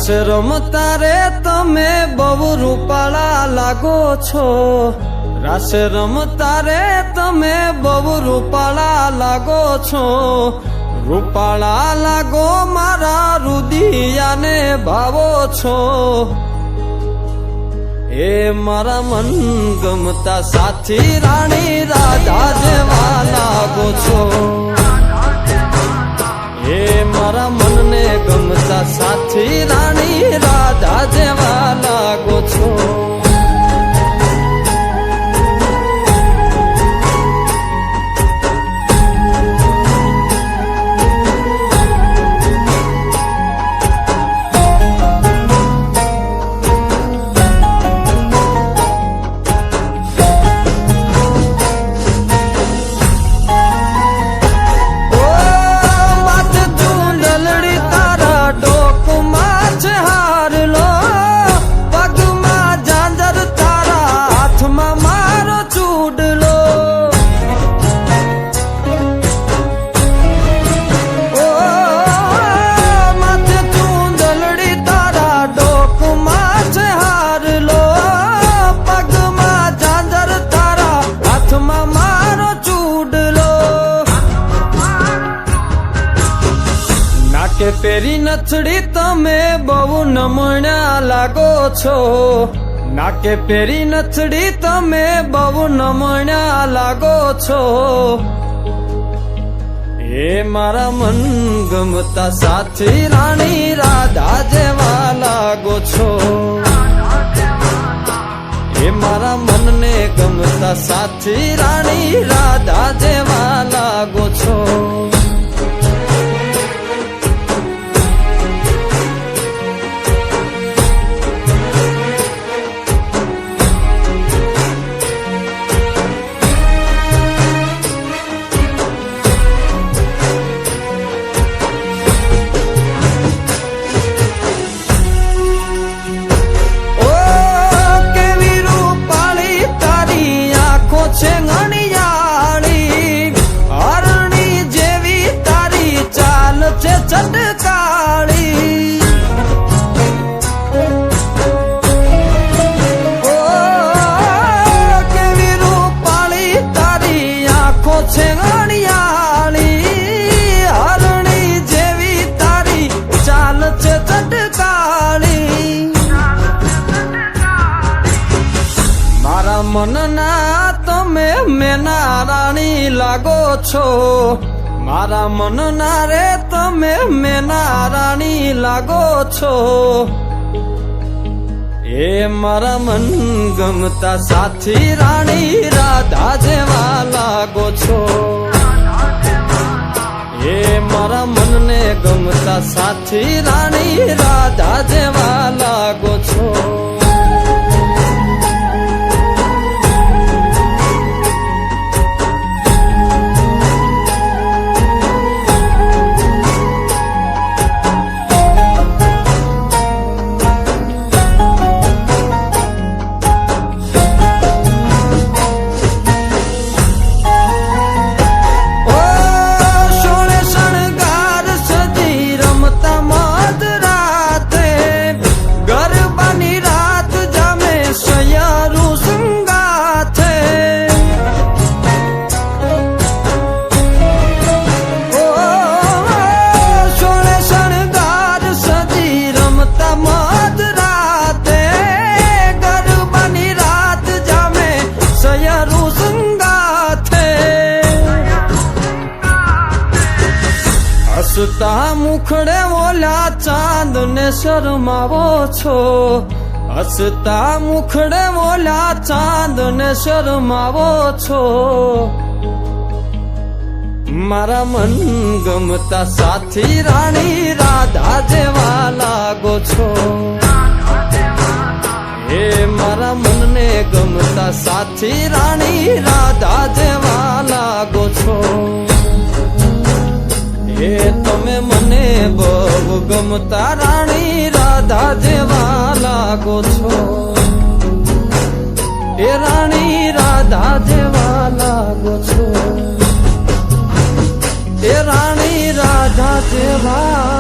રાસ રમતા રે તમે બહુ રૂપાળા લાગો છો, રાસ રમતા રે તમે બહુ રૂપાળા લાગો છો, રૂપાળા લાગો મારા રુદિયાને ભાવો છો, એ મારા મન ગમતા સાથી રાણી રાધા જેવા લાગો છો, એ મારા મનને ગમતા સાથી રાણી રાધા જેવા લાગો છો. પેરી નથડી તમે બહુ નમણ્યા લાગો છો, નાકે પેરી નથડી તમે બહુ નમણ્યા લાગો છો, એ મારા મન ગમતા સાથી રાણી રાધા જેવા લાગો છો, એ મારા મનને ગમતા સાથી રાણી રાધા જેવા લાગો છો. મનના તમે મેના રાણી લાગો છો, મારા મનના રે તમે મેના રાણી લાગો છો, એ મારા મન ગમતા સાથી રાણી રાધા જેવા લાગો છો, એ મારા મનને ગમતા સાથી રાણી રાધા જેવા લાગો છો. હસતા મુખડે ઓલા ચાંદ ને શરમાવો છો, હસતા મુખડે ઓલા ચાંદ ને શરમાવો છો, મારા મન ગમતા સાથી રાણી રાધા જેવા લાગો છો, એ મારા મનને ગમતા સાથી રાણી રાધા જેવા લાગો છો, એ તમે મને બહુ ગમતા રાણી રાધા જેવા લાગો છો, એ રાણી રાધા જેવા લાગો છો, એ રાણી રાધા જેવા